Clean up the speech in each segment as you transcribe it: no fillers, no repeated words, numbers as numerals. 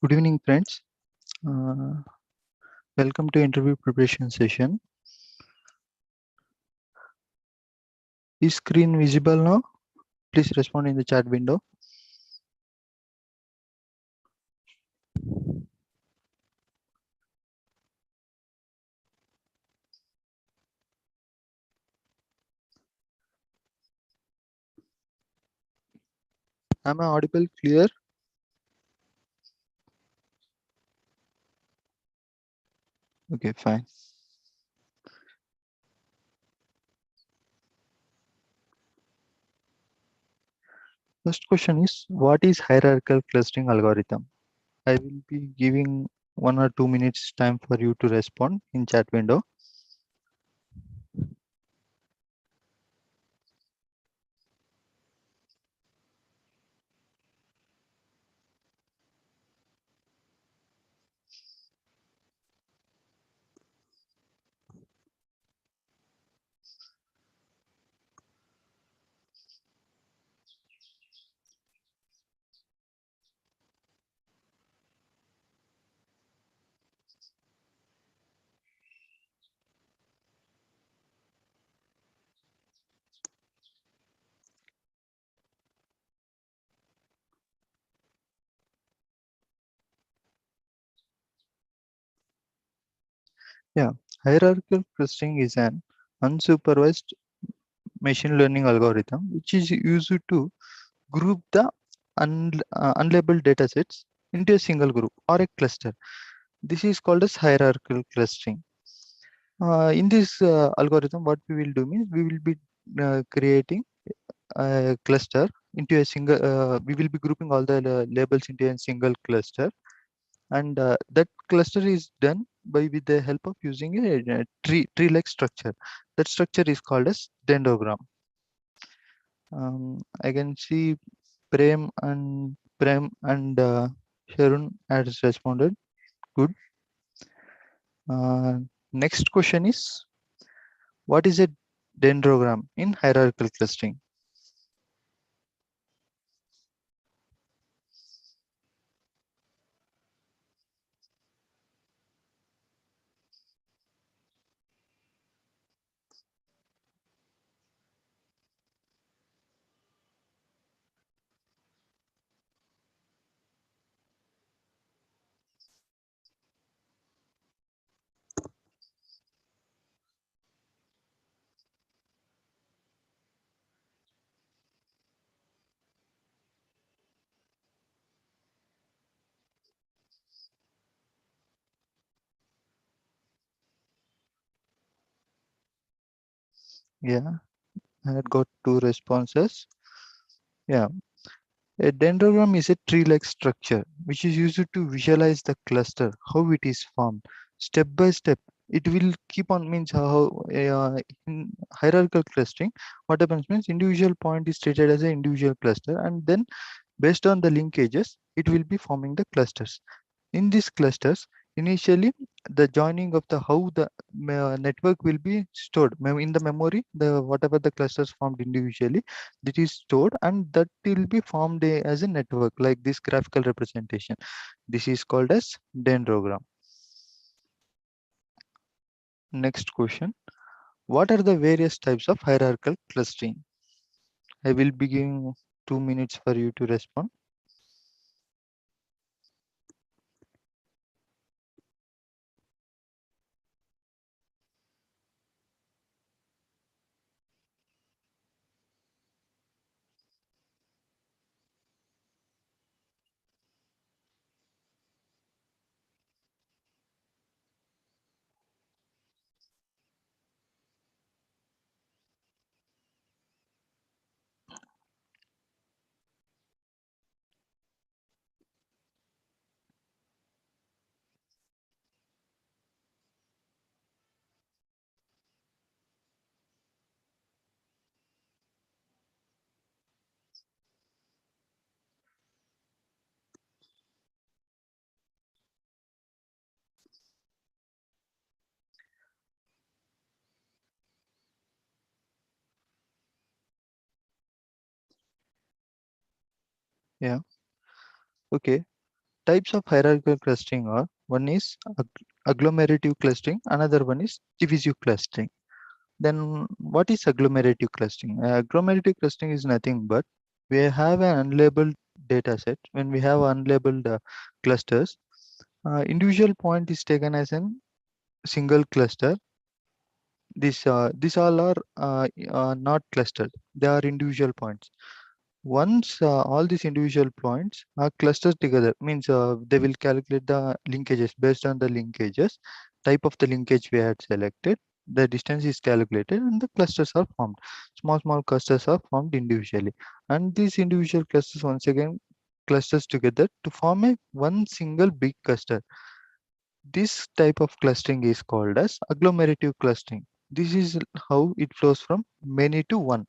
Good evening, friends. Uh, Welcome to interview preparation session. Is screen visible now? Please respond in the chat window. Am I audible clear? Okay, fine. First question is, what is hierarchical clustering algorithm? I will be giving 1 or 2 minutes time for you to respond in chat window. Yeah, hierarchical clustering is an unsupervised machine learning algorithm which is used to group the unlabeled datasets into a single group or a cluster. This is called as hierarchical clustering. In this algorithm, what we will do means we will be creating a cluster into a single. We will be grouping all the labels into a single cluster, and that cluster is done by with the help of using a tree-like structure. That structure is called as dendrogram. I can see Prem and Sharon has responded. Good. Next question is, what is a dendrogram in hierarchical clustering? Yeah, I had got two responses. Yeah, a dendrogram is a tree-like structure which is used to visualize the cluster, how it is formed. Step by step, it will keep on means how in hierarchical clustering, what happens means individual point is treated as an individual cluster, and then based on the linkages, it will be forming the clusters. In these clusters, initially the joining of the how the network will be stored in the memory, the whatever the clusters formed individually, that is stored, and that will be formed as a network like this graphical representation. This is called as dendrogram. Next question, what are the various types of hierarchical clustering? I will be giving 2 minutes for you to respond. Yeah, okay. Types of hierarchical clustering are: one is agglomerative clustering, another one is diffusive clustering. Then what is agglomerative clustering? Agglomerative clustering is nothing but we have an unlabeled data set. When we have unlabeled clusters, individual point is taken as a single cluster. These all are not clustered. They are individual points. Once all these individual points are clustered together, means they will calculate the linkages based on the linkages, type of the linkage we had selected. The distance is calculated and the clusters are formed. Small clusters are formed individually. And these individual clusters once again clusters together to form a one single big cluster. This type of clustering is called as agglomerative clustering. This is how it flows from many to one.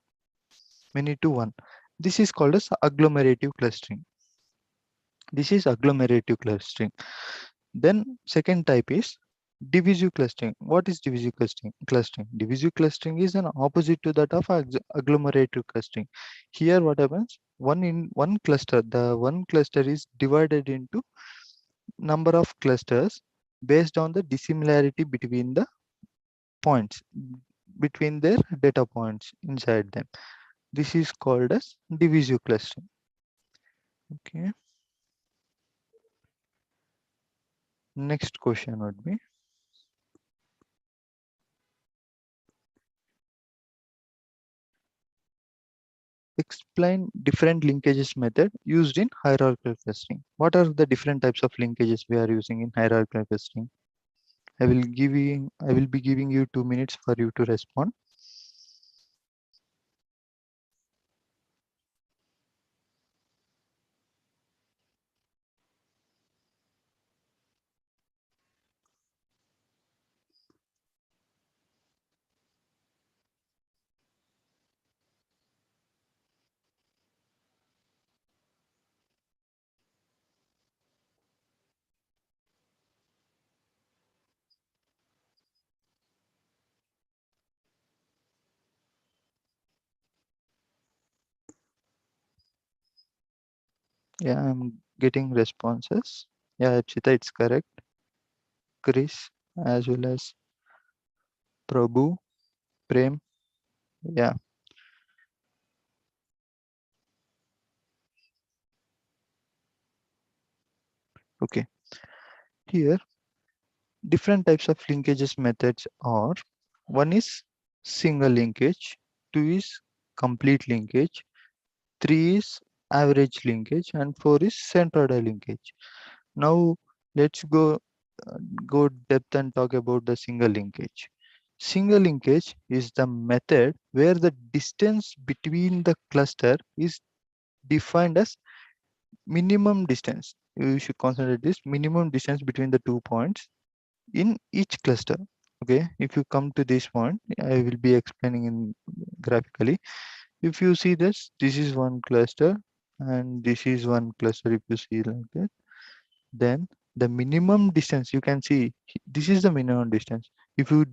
Many to one. This is called as agglomerative clustering. This is agglomerative clustering. Then second type is divisive clustering. What is divisive clustering? Divisive clustering is an opposite to that of agglomerative clustering. Here what happens? One cluster, the one cluster is divided into number of clusters based on the dissimilarity between the points, between their data points inside them. This is called as divisive clustering. Okay. Next question would be, explain different linkages method used in hierarchical clustering. What are the different types of linkages we are using in hierarchical clustering? I will be giving you 2 minutes for you to respond. Yeah, I'm getting responses. Yeah, Chita, it's correct. Chris, as well as Prabhu, Prem. Yeah, okay. Here, different types of linkages methods are: one is single linkage, two is complete linkage, three is average linkage, and four is centroid linkage. Now let's uh, go depth and talk about the single linkage. Single linkage is the method where the distance between the cluster is defined as minimum distance. You should consider this minimum distance between the 2 points in each cluster. Okay, if you come to this point, I will be explaining in graphically. If you see this, this is one cluster and this is one cluster. If you see like that, then the minimum distance you can see, this is the minimum distance. If you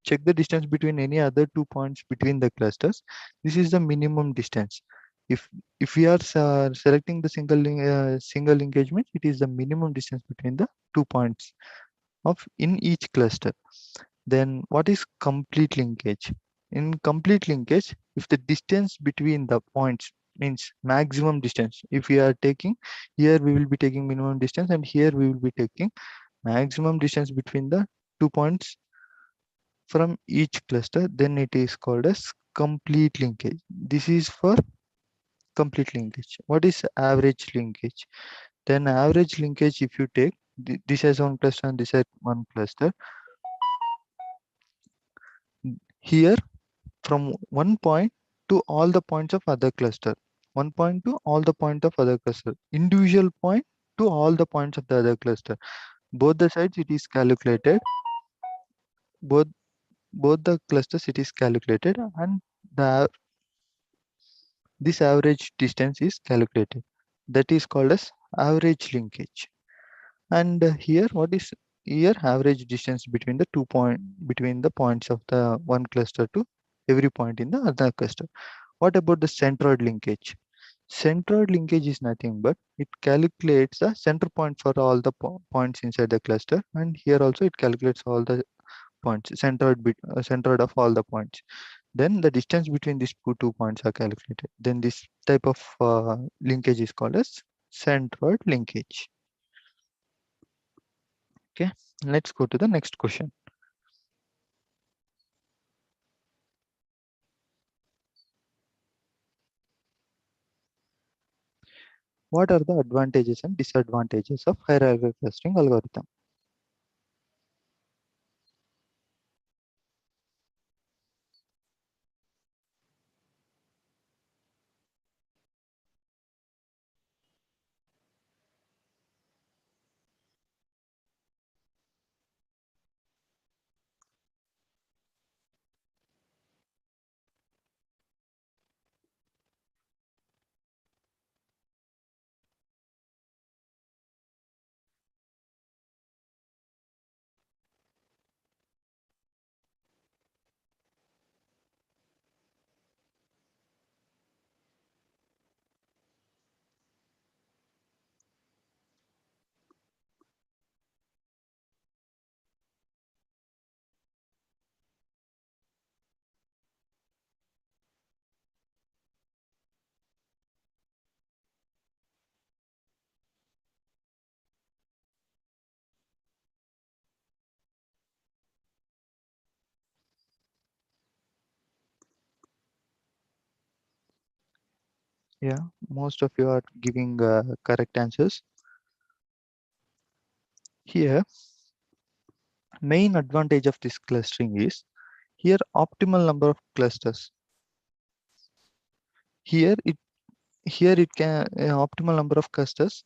check the distance between any other 2 points between the clusters, this is the minimum distance. If we are selecting the single engagement, it is the minimum distance between the 2 points of in each cluster. Then what is complete linkage? In complete linkage, if the distance between the points means maximum distance, if we are taking here, we will be taking minimum distance, and here we will be taking maximum distance between the 2 points from each cluster, then it is called as complete linkage. This is for complete linkage. What is average linkage? Then average linkage, if you take this as one cluster and this as one cluster, here from one point to all the points of other cluster, one point to all the point of other cluster, individual point to all the points of the other cluster, both the sides it is calculated, both the clusters it is calculated, and the this average distance is calculated. That is called as average linkage. And here what is here average distance between the between the points of the one cluster to every point in the other cluster. What about the centroid linkage? Centroid linkage is nothing but it calculates the center point for all the points inside the cluster, and here also it calculates all the points, centroid of all the points. Then the distance between these two points are calculated. Then this type of linkage is called as centroid linkage. Okay, let's go to the next question. What are the advantages and disadvantages of hierarchical clustering algorithm? Yeah, most of you are giving correct answers. Here, main advantage of this clustering is here optimal number of clusters. Here it can optimal number of clusters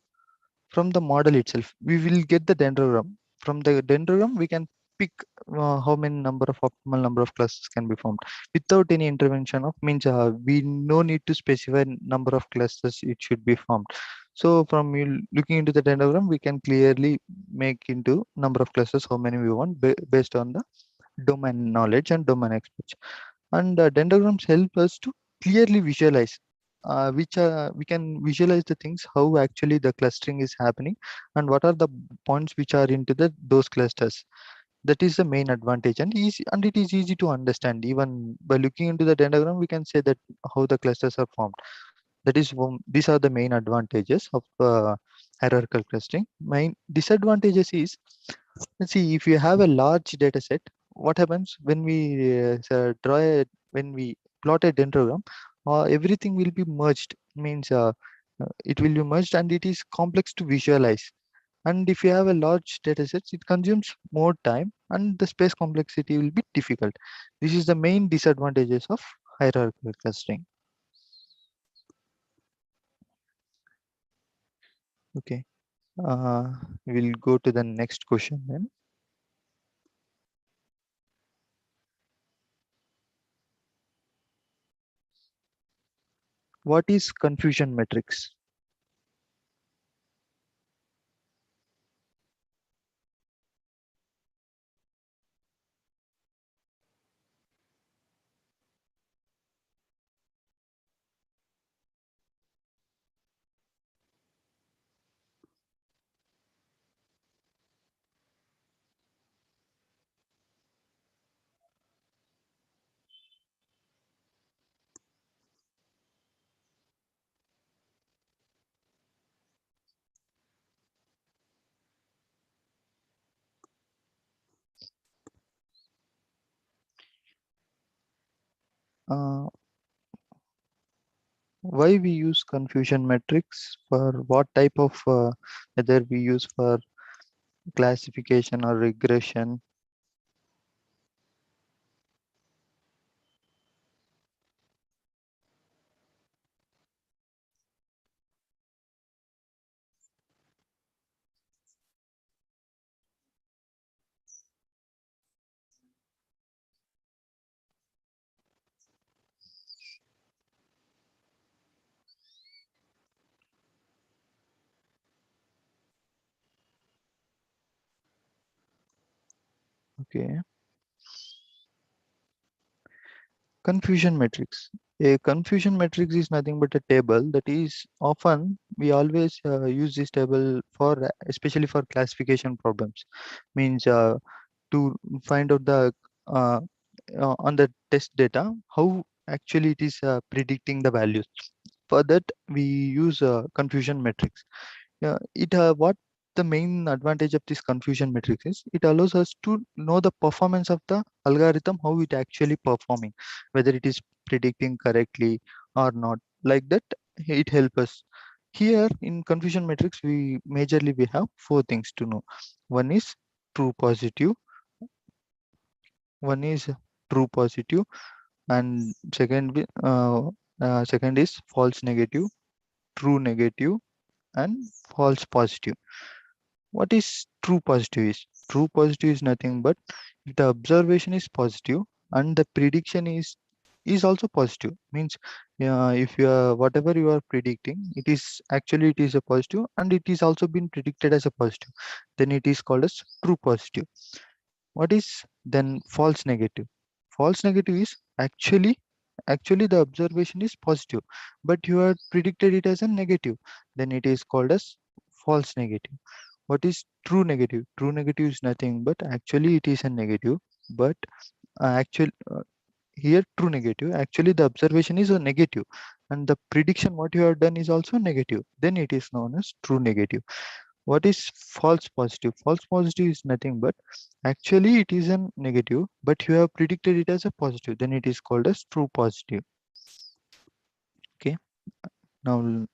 from the model itself. We will get the dendrogram. From the dendrogram, we can pick how many number of optimal number of clusters can be formed without any intervention of means we no need to specify number of clusters it should be formed. So from you looking into the dendrogram, we can clearly make into number of clusters how many we want based on the domain knowledge and domain expertise. And dendrograms help us to clearly visualize which we can visualize the things how actually the clustering is happening and what are the points which are into those clusters. That is the main advantage, and easy, and it is easy to understand. Even by looking into the dendrogram, we can say that how the clusters are formed. That is these are the main advantages of hierarchical clustering. Main disadvantages is, let's see, if you have a large data set, what happens when we when we plot a dendrogram, everything will be merged. Means it will be merged and it is complex to visualize. And if you have a large data set, it consumes more time and the space complexity will be difficult. This is the main disadvantages of hierarchical clustering. Okay, uh, we'll go to the next question then. What is confusion matrix? Uh, why we use confusion matrix, for what type of whether we use for classification or regression? Okay, confusion matrix. A confusion matrix is nothing but a table that is often we always use this table for especially for classification problems. Means to find out the uh, on the test data how actually it is predicting the values. For that we use confusion matrix. Yeah, it what the main advantage of this confusion matrix is it allows us to know the performance of the algorithm, how it actually performing, whether it is predicting correctly or not. Like that, it helps us. Here in confusion matrix, we have four things to know. One is true positive, one is true positive, and second is false negative, true negative, and false positive. What is true positive is? True positive is nothing but if the observation is positive and the prediction is also positive. Means if you are whatever you are predicting, it is a positive and it is also been predicted as a positive. Then it is called as true positive. What is then false negative? False negative is actually the observation is positive, but you have predicted it as a negative. Then it is called as false negative. What is true negative? True negative is nothing but actually it is a negative, but actual here true negative. Actually, the observation is a negative, and the prediction what you have done is also negative. Then it is known as true negative. What is false positive? False positive is nothing but actually it is a negative, but you have predicted it as a positive. Then it is called as true positive. Okay. Now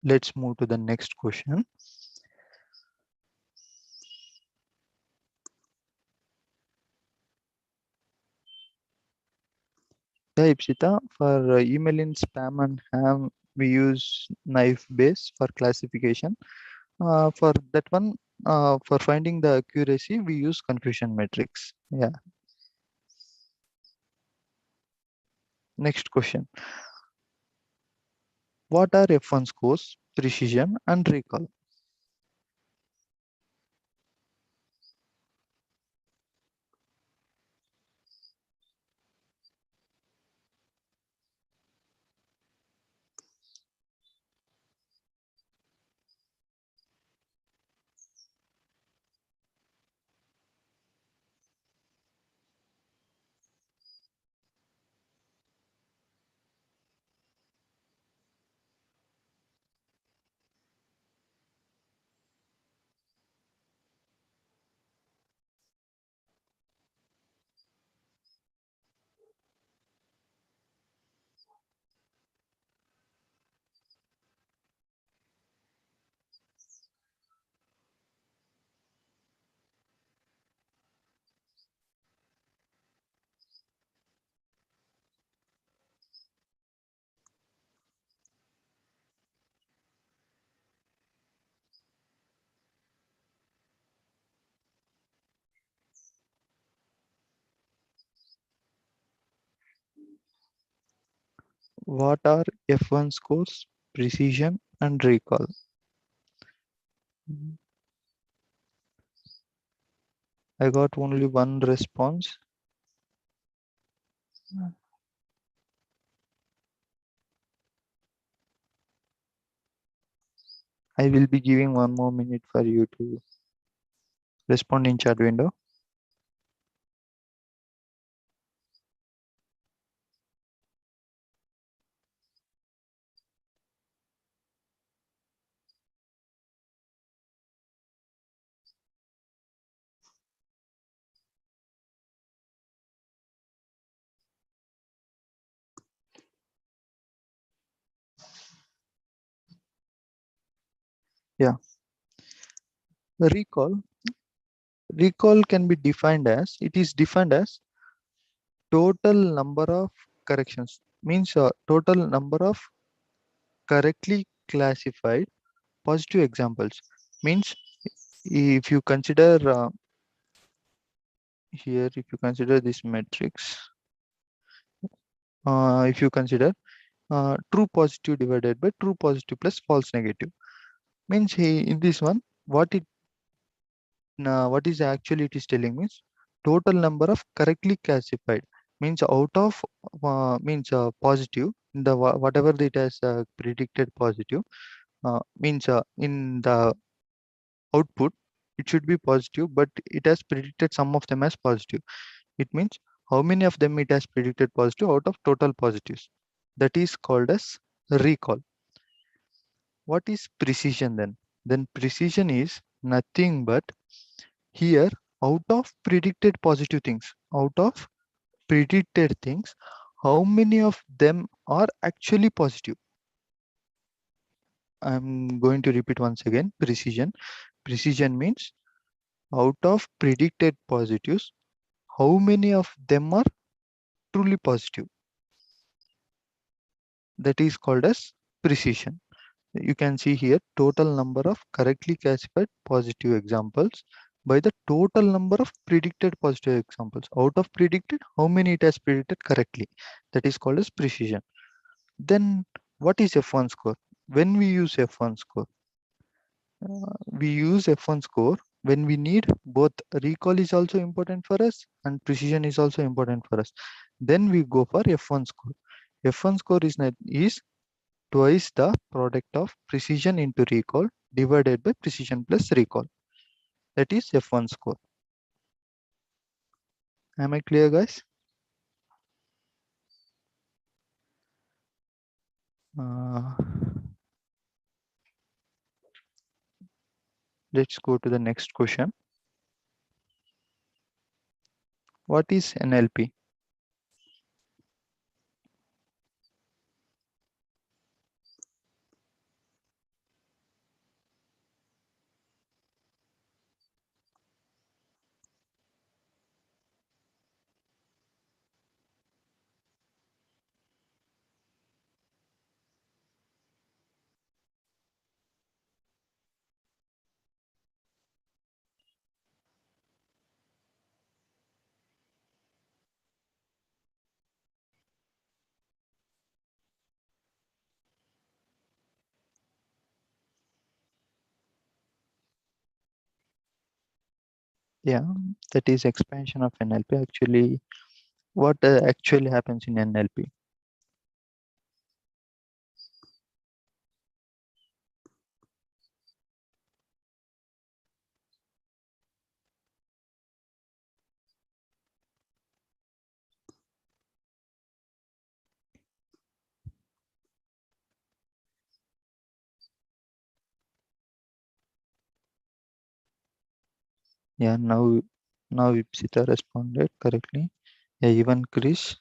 let's move to the next question. Yeah, Ipsita, for email in spam and ham, we use knife base for classification. For that one, for finding the accuracy, we use confusion matrix. Yeah. Next question. What are F1 scores, precision, and recall? What are F1 scores, precision, and recall? I got only one response. I will be giving one more minute for you to respond in chat window. Yeah. Recall. Recall can be defined as, it is defined as total number of corrections. Means total number of correctly classified positive examples. Means if you consider here, if you consider this matrix, if you consider true positive divided by true positive plus false negative, means in this one, what is actually it is telling means total number of correctly classified. means out of means positive, the whatever it has predicted positive, means in the output it should be positive, but it has predicted some of them as positive. It means how many of them it has predicted positive out of total positives. That is called as recall. What is precision then? Then precision is nothing but here, out of predicted positive things, out of predicted things, how many of them are actually positive? I'm going to repeat once again. Precision. Precision means out of predicted positives, how many of them are truly positive? That is called as precision. You can see here total number of correctly classified positive examples by the total number of predicted positive examples. Out of predicted, how many it has predicted correctly? That is called as precision. Then what is F1 score? When we use F1 score, we use F1 score when we need both recall is also important for us and precision is also important for us. Then we go for F1 score. F1 score is twice the product of precision into recall divided by precision plus recall. That is F1 score. Am I clear, guys? Uh, let's go to the next question. What is NLP? Yeah, that is expansion of NLP. Actually, what actually happens in NLP? Yeah, now Ipsita responded correctly. Yeah, even Chris.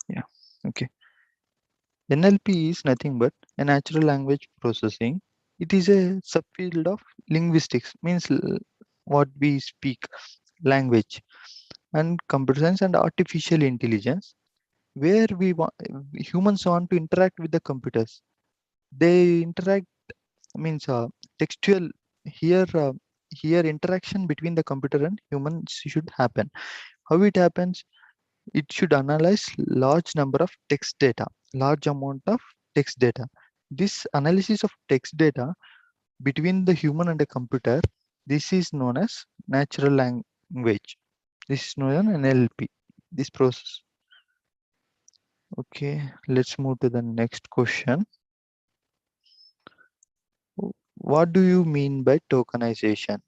Yeah, okay. NLP is nothing but a natural language processing. It is a subfield of linguistics, means what we speak, language, and computer science and artificial intelligence, where humans want to interact with the computers. They interact means textual here. Here interaction between the computer and humans should happen. How it happens? It should analyze large number of text data, large amount of text data. This analysis of text data between the human and the computer, this is known as natural language. This is known as NLP, this process. Okay, let's move to the next question. What do you mean by tokenization?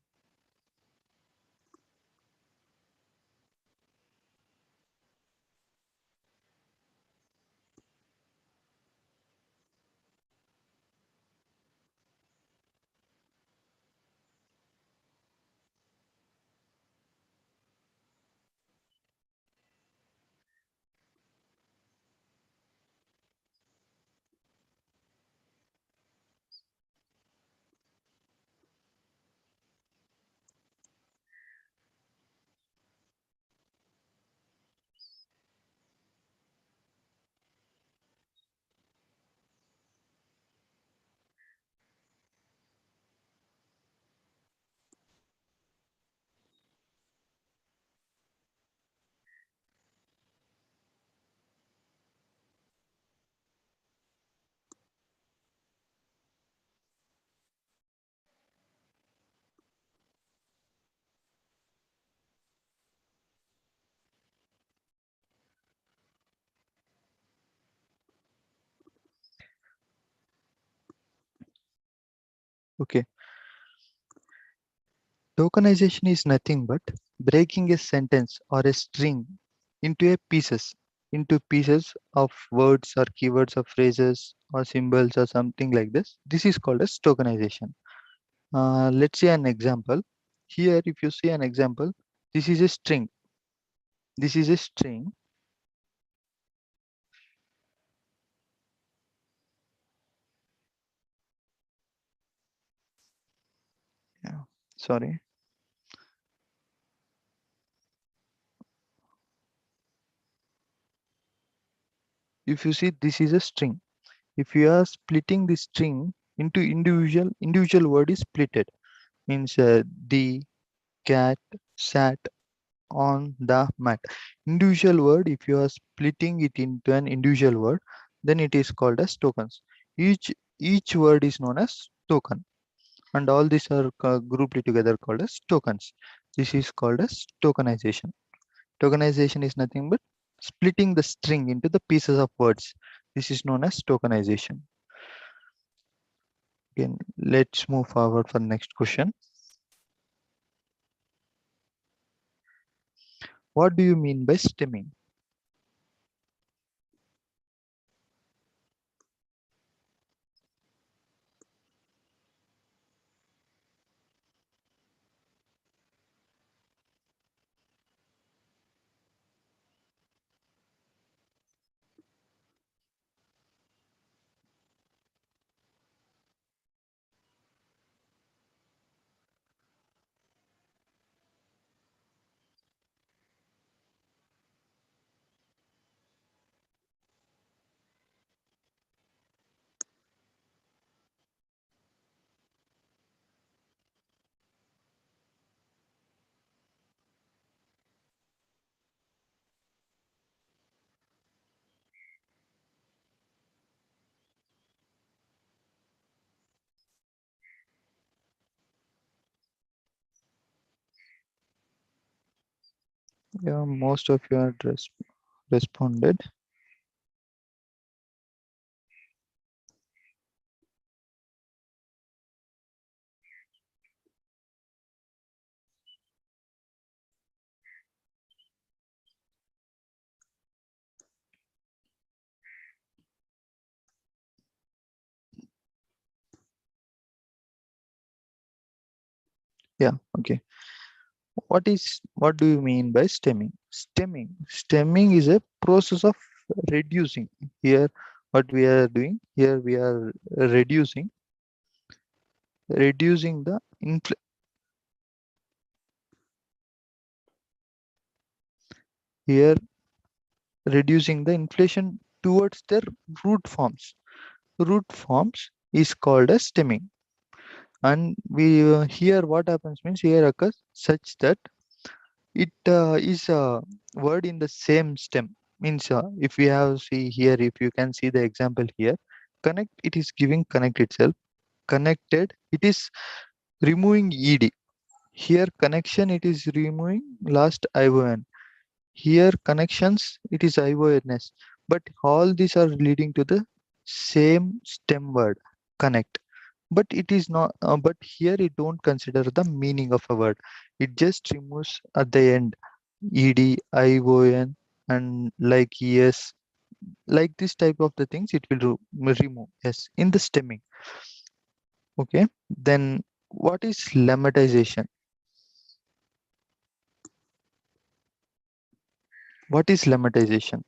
Okay. Tokenization is nothing but breaking a sentence or a string into pieces of words or keywords or phrases or symbols or something like this. This is called as tokenization. Let's see an example. Here, if you see an example, this is a string. This is a string. Yeah, sorry. If you see, this is a string. If you are splitting the string into individual word is splitted. Means the cat sat on the mat. Individual word, if you are splitting it into an individual word, then it is called as tokens. Each word is known as token, and all these are grouped together called as tokens. This is called as tokenization. Tokenization is nothing but splitting the string into the pieces of words. This is known as tokenization. Again, let's move forward for the next question. What do you mean by stemming? Yeah, most of you had responded. Yeah, okay. What do you mean by stemming? Stemming is a process of reducing. Here, what we are doing here, we are reducing the here reducing the inflation towards their root forms. Root forms is called as stemming. And we here what happens means here occurs such that it is a word in the same stem. Means if we have see here, if you can see the example here, connect, it is giving connect itself. Connected, it is removing ed. Here connection, it is removing last ion. Here connections, it is ions. But all these are leading to the same stem word, connect. But it is not, but here it don't consider the meaning of a word. It just removes at the end ed, ion, and like yes, like this type of the things it will remove. Yes, in the stemming. Okay. Then what is lemmatization? What is lemmatization?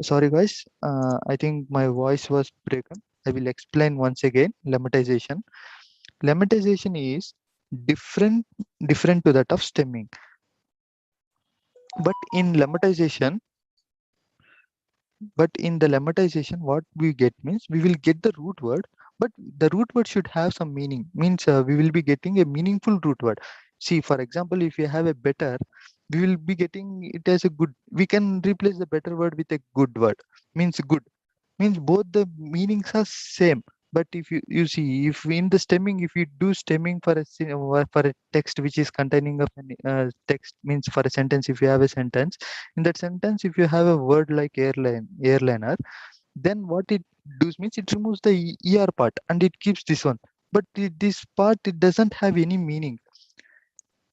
Sorry guys, I think my voice was broken. I will explain once again. Lemmatization is different different to that of stemming. But in lemmatization, what we get means we will get the root word, but the root word should have some meaning. Means we will be getting a meaningful root word. See, for example, if you have a better, we will be getting it as a good. We can replace the better word with a good word. Means good. Means both the meanings are same. But if you see, if in the stemming, if you do stemming for for a text which is containing of an text, means for a sentence, if you have a sentence, in that sentence, if you have a word like airliner, then what it does means it removes the er part and it keeps this one. But this part, it doesn't have any meaning.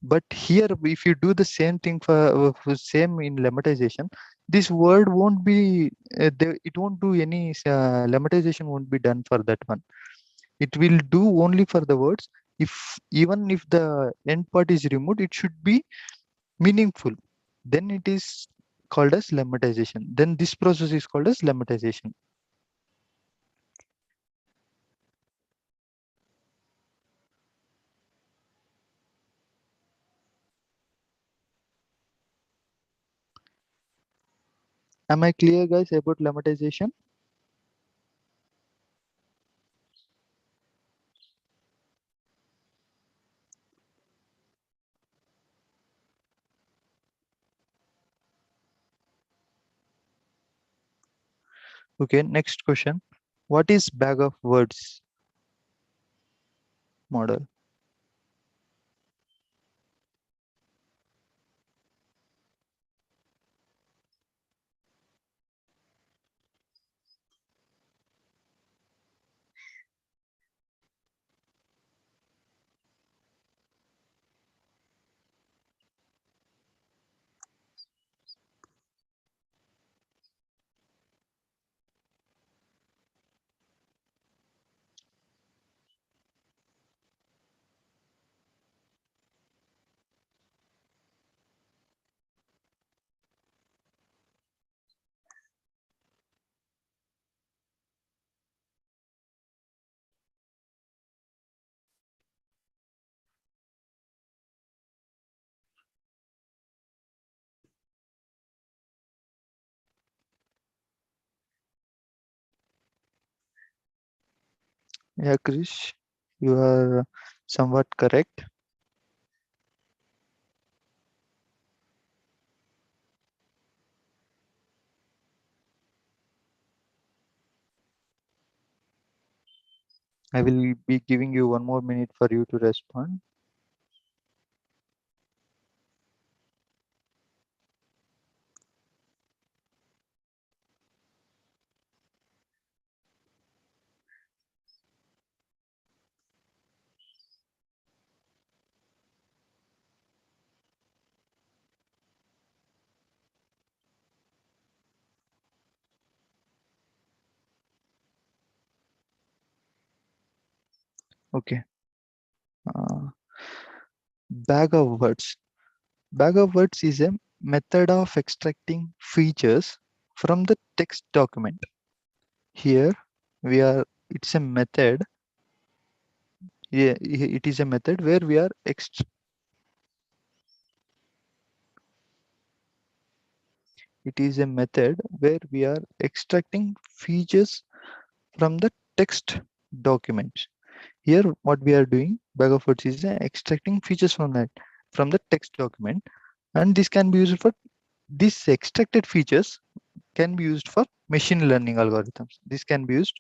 But here, if you do the same thing for same in lemmatization, this word won't be it won't do any lemmatization won't be done for that one. It will do only for the words. If even if the end part is removed, it should be meaningful. Then it is called as lemmatization. Then this process is called as lemmatization. Am I clear, guys, about lemmatization? Okay, next question. What is bag of words model? Yeah, Krish, you are somewhat correct. I will be giving you 1 more minute for you to respond. Okay. Uh, bag of words. Bag of words is a method of extracting features from the text document. Here we are, it's a method. Yeah, it is a method where we are it is a method where we are extracting features from the text document. Here, what we are doing, bag of words is extracting features from the text document, and this can be used for these extracted features can be used for machine learning algorithms. This can be used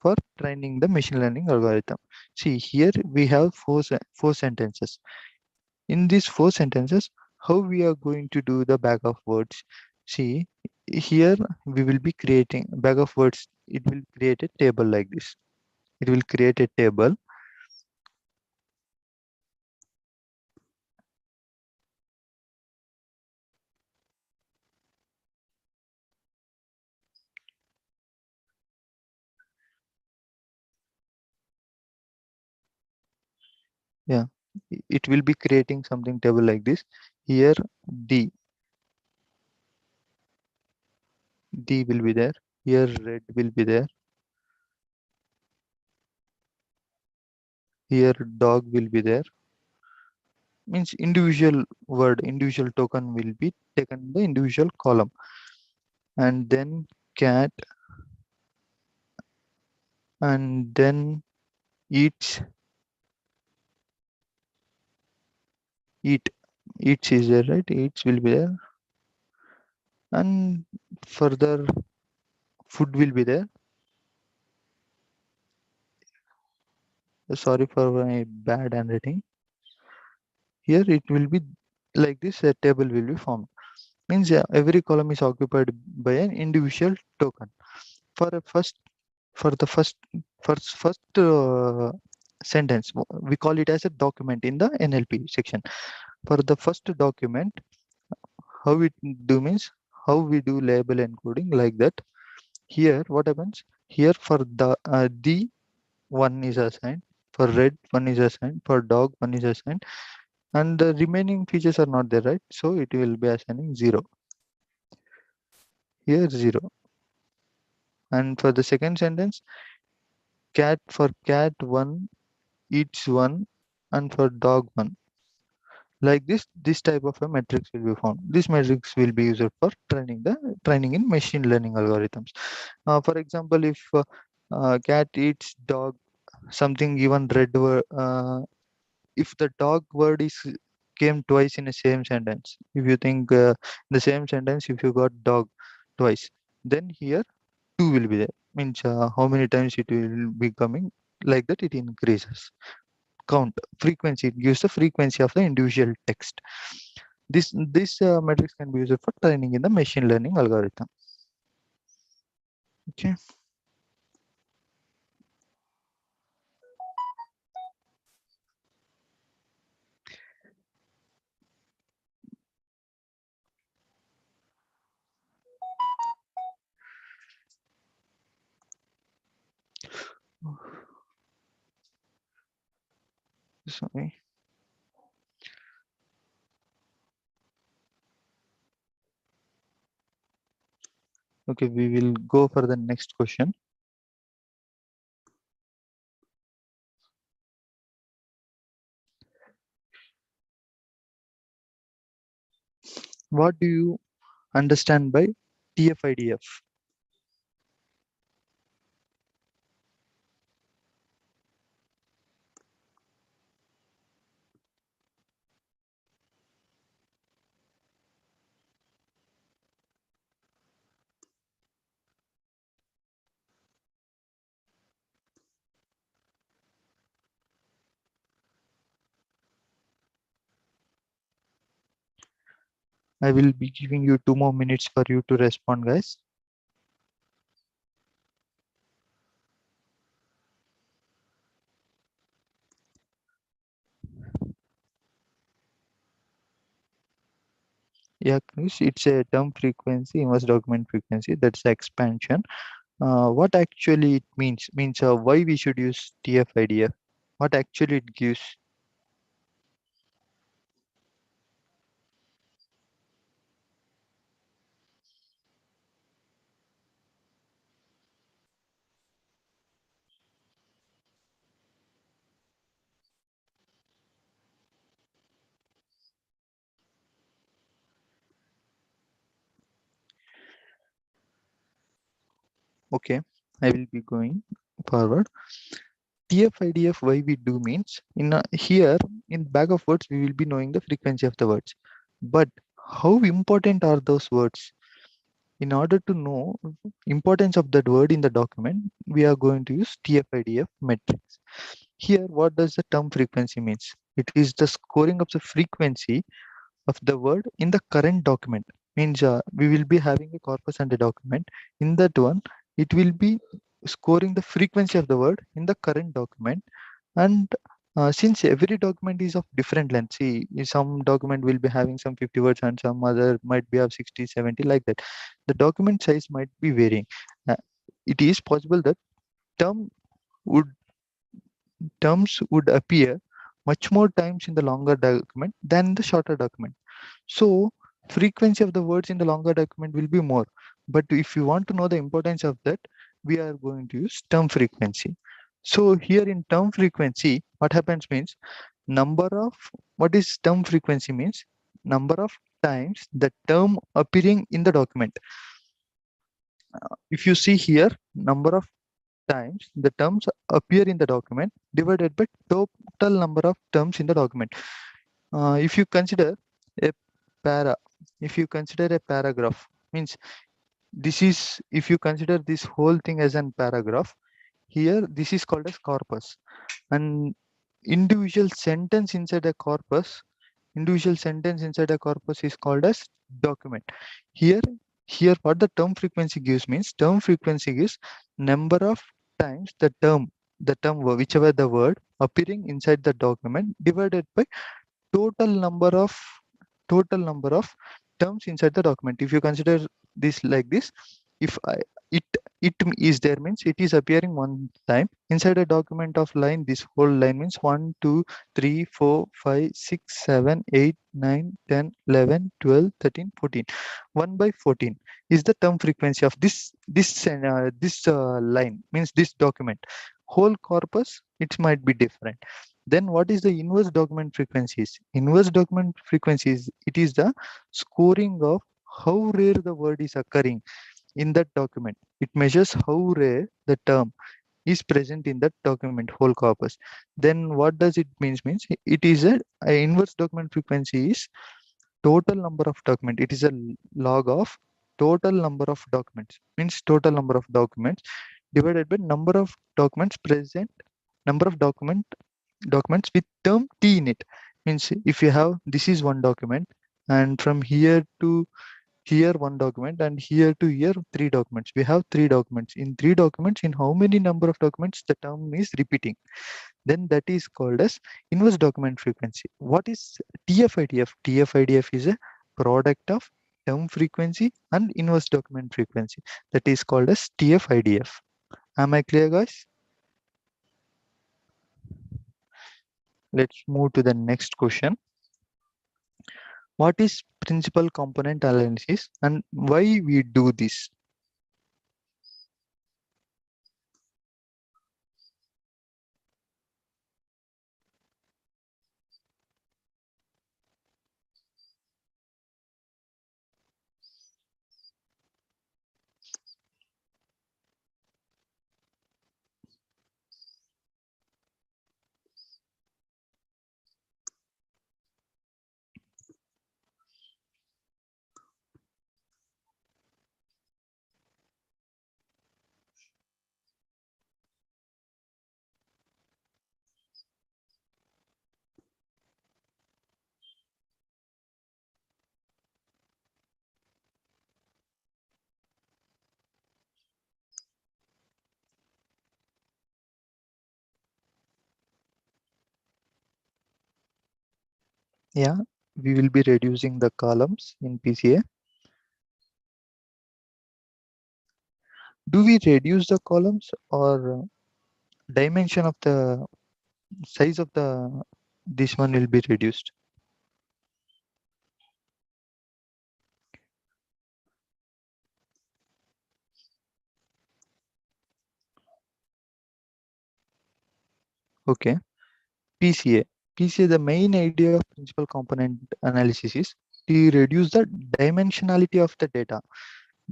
for training the machine learning algorithm. See, here we have four sentences. In these four sentences, how we are going to do the bag of words? See, here we will be creating bag of words. It will create a table like this. It will create a table. Yeah, it will be creating something table like this. Here, D. D will be there. Here red will be there. Here dog will be there. Means individual word, individual token will be taken in the individual column. And then cat, and then eats, eat. Eats is there, right? Eats will be there. And further food will be there. Sorry for my bad handwriting. Here it will be like this, a table will be formed. Means every column is occupied by an individual token. For a first, for the first sentence, we call it as a document in the NLP section. For the first document, how we do means how we do label encoding like that. Here, what happens? Here for the one is assigned, for red one is assigned, for dog one is assigned, and the remaining features are not there, right? So it will be assigning 0. Here 0. And for the second sentence, cat, for cat 1 eats 1, and for dog 1. Like this type of a matrix will be found. This matrix will be used for training in machine learning algorithms. For example, if cat eats dog, something given red word, if the dog word is came twice in the same sentence, if you think the same sentence, if you got dog twice, then here 2 will be there. Means how many times it will be coming, like that it increases. Count frequency, it gives the frequency of the individual text. This matrix can be used for training in the machine learning algorithm. Okay. Sorry. Okay, we will go for the next question. What do you understand by TF-IDF? I will be giving you 2 more minutes for you to respond, guys. Yeah, Krish, it's a term frequency, inverse document frequency. That's the expansion. What actually it means why we should use TF-IDF? What actually it gives? Okay, I will be going forward. TF-IDF, why we do means here in bag of words we will be knowing the frequency of the words, but how important are those words? In order to know importance of that word in the document, we are going to use TF-IDF metrics. Here, what does the term frequency means? It is the scoring of the frequency of the word in the current document. Means we will be having a corpus and a document. In that one, it will be scoring the frequency of the word in the current document. And since every document is of different length, see, some document will be having some 50 words and some other might be of 60, 70, like that. The document size might be varying. Uh, it is possible that term would terms would appear much more times in the longer document than the shorter document. So frequency of the words in the longer document will be more. But if you want to know the importance of that, we are going to use term frequency. So here in term frequency, what happens means number of, what is term frequency means? Number of times the term appearing in the document. If you see here, number of times the terms appear in the document divided by total number of terms in the document. If you consider a para, if you consider a paragraph, means this is, if you consider this whole thing as an paragraph, here this is called as corpus, and individual sentence inside a corpus, individual sentence inside a corpus is called as document. Here, here what the term frequency gives means, term frequency gives number of times the term whichever the word appearing inside the document divided by total number of total number of terms inside the document. If you consider this like this, if it it is there means it is appearing one time inside a document of line, this whole line means 1 2 3 4 5 6 7 8 9 10 11 12 13 14, 1 by 14 is the term frequency of this line, means this document. Whole corpus, it might be different. Then what is the inverse document frequencies? Inverse document frequencies, it is the scoring of how rare the word is occurring in that document. It measures how rare the term is present in that document, whole corpus. Then what does it means? Means it is a inverse document frequency is total number of document. It is a log of total number of documents, means total number of documents divided by number of documents present, number of documents with term T in it. Means if you have, this is one document, and from here to here one document, and here to here three documents. We have three documents. In three documents, in how many number of documents the term is repeating? Then that is called as inverse document frequency. What is TF-IDF? TF-IDF is a product of term frequency and inverse document frequency. That is called as TF-IDF. Am I clear, guys? Let's move to the next question. What is principal component analysis and why we do this? Yeah, we will be reducing the columns in PCA. Do we reduce the columns, or dimension of the size of the this one will be reduced? Okay. PCA. PCA, the main idea of principal component analysis is to reduce the dimensionality of the data.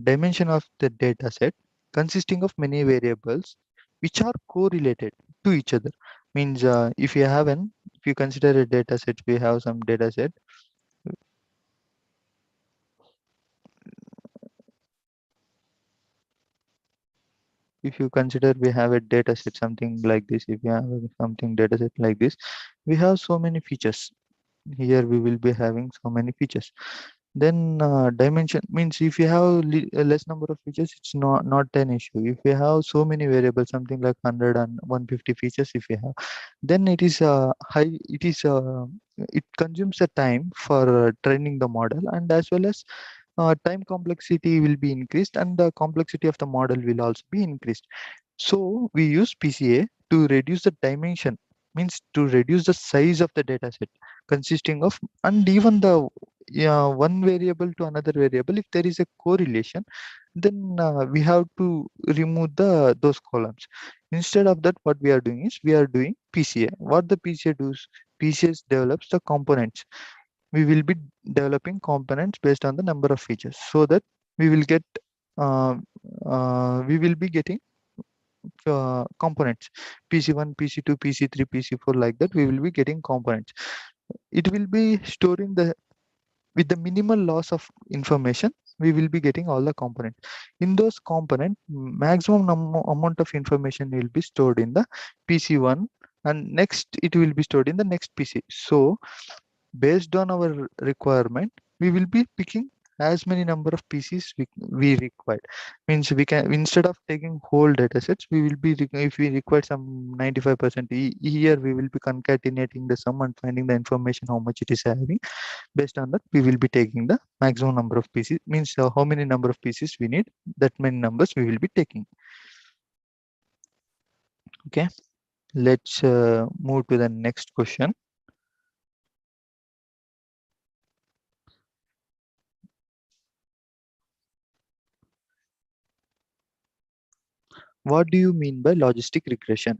Dimension of the data set consisting of many variables which are correlated to each other. Means if you consider a data set, we have some data set. If you consider we have a data set something like this, if you have something data set like this, we have so many features. Here we will be having so many features. Then dimension means if you have a less number of features, it's not an issue. If you have so many variables, something like 100 and 150 features, if you have, then it is high. It consumes the time for training the model, and as well as time complexity will be increased, and the complexity of the model will also be increased. So we use PCA to reduce the dimension, means to reduce the size of the data set. consisting of, and even the one variable to another variable, if there is a correlation, then we have to remove those columns. Instead of that, what we are doing is we are doing PCA. What the PCA does, PCA develops the components. We will be developing components based on the number of features, so that we will get uh, we will be getting components PC1, PC2, PC3, PC4, like that we will be getting components. It will be storing the, with the minimal loss of information, we will be getting all the components. In those component, maximum amount of information will be stored in the PC1, and next it will be stored in the next PC. So based on our requirement, we will be picking as many number of PCs we require. Means we can, instead of taking whole data sets, we will be, if we require some 95%, here we will be concatenating the sum and finding the information how much it is having. Based on that, we will be taking the maximum number of PCs. Means how many number of PCs we need, that many numbers we will be taking. Okay, let's move to the next question. What do you mean by logistic regression?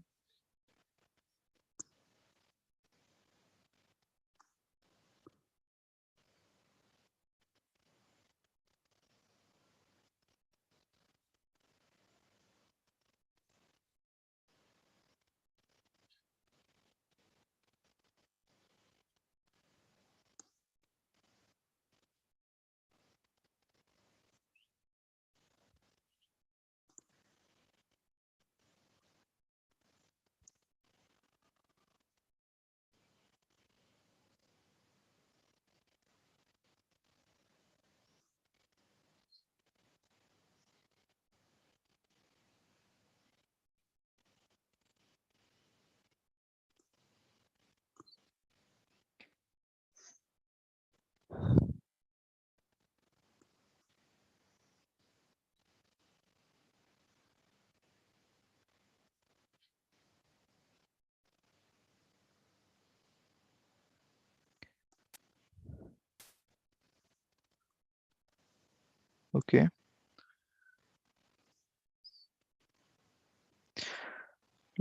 Okay.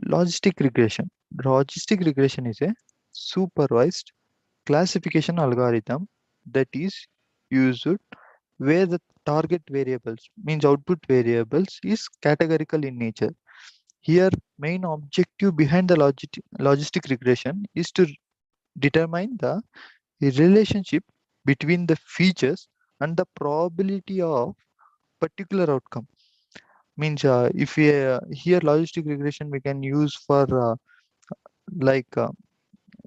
Logistic regression. Logistic regression is a supervised classification algorithm that is used where the target variables, means output variables, is categorical in nature. Here, main objective behind the logistic regression is to determine the relationship between the features and the probability of particular outcome. Means if we here logistic regression we can use for like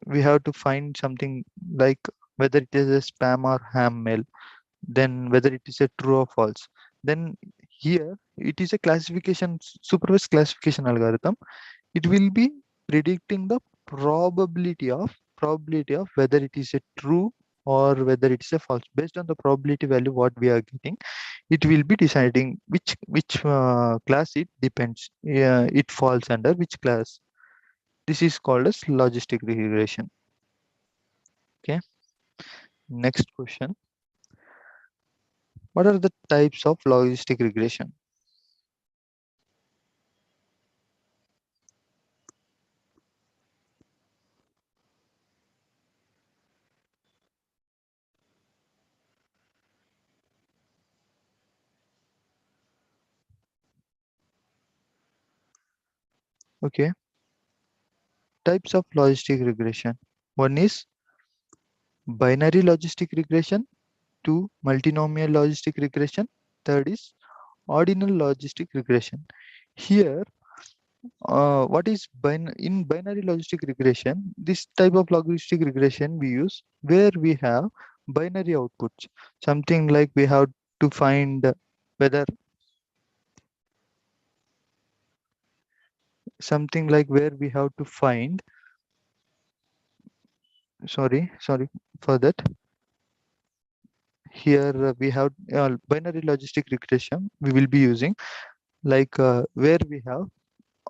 we have to find something like whether it is a spam or ham mail, then whether it is a true or false. Then here it is a classification, supervised classification algorithm. It will be predicting the probability of whether it is a true or whether it is a false. Based on the probability value what we are getting, it will be deciding which class it depends. It falls under which class. This is called as logistic regression. Okay. Next question. What are the types of logistic regression? Okay. Types of logistic regression. One is binary logistic regression. Two, multinomial logistic regression. Third is ordinal logistic regression. Here, what is in binary logistic regression? This type of logistic regression we use where we have binary outputs. Something like we have to find whether, something like where we have to find, sorry for that. Here we have binary logistic regression we will be using, like where we have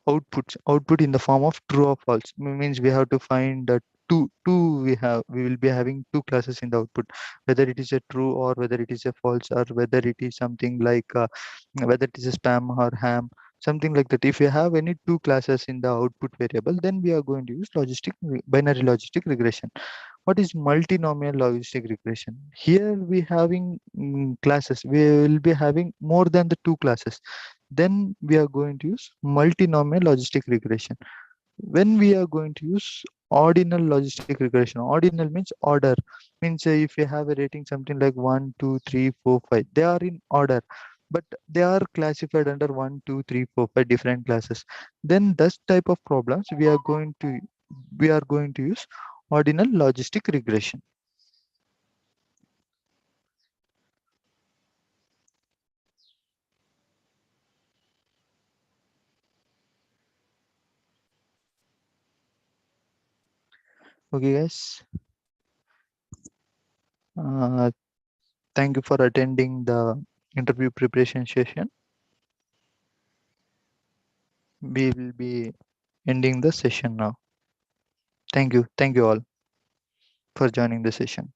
output in the form of true or false. Means we have to find that we will be having two classes in the output, whether it is a true or whether it is a false, or whether it is something like whether it is a spam or ham, something like that. If you have any two classes in the output variable, then we are going to use binary logistic regression. What is multinomial logistic regression? Here we having classes, we will be having more than the two classes, then we are going to use multinomial logistic regression. When we are going to use ordinal logistic regression, ordinal means order, means if you have a rating something like 1 2 3 4 5, they are in order, but they are classified under 1 2 3 4 5 different classes. Then this type of problems we are going to use ordinal logistic regression. Okay guys, uh, thank you for attending the interview preparation session. We will be ending the session now. Thank you all for joining the session.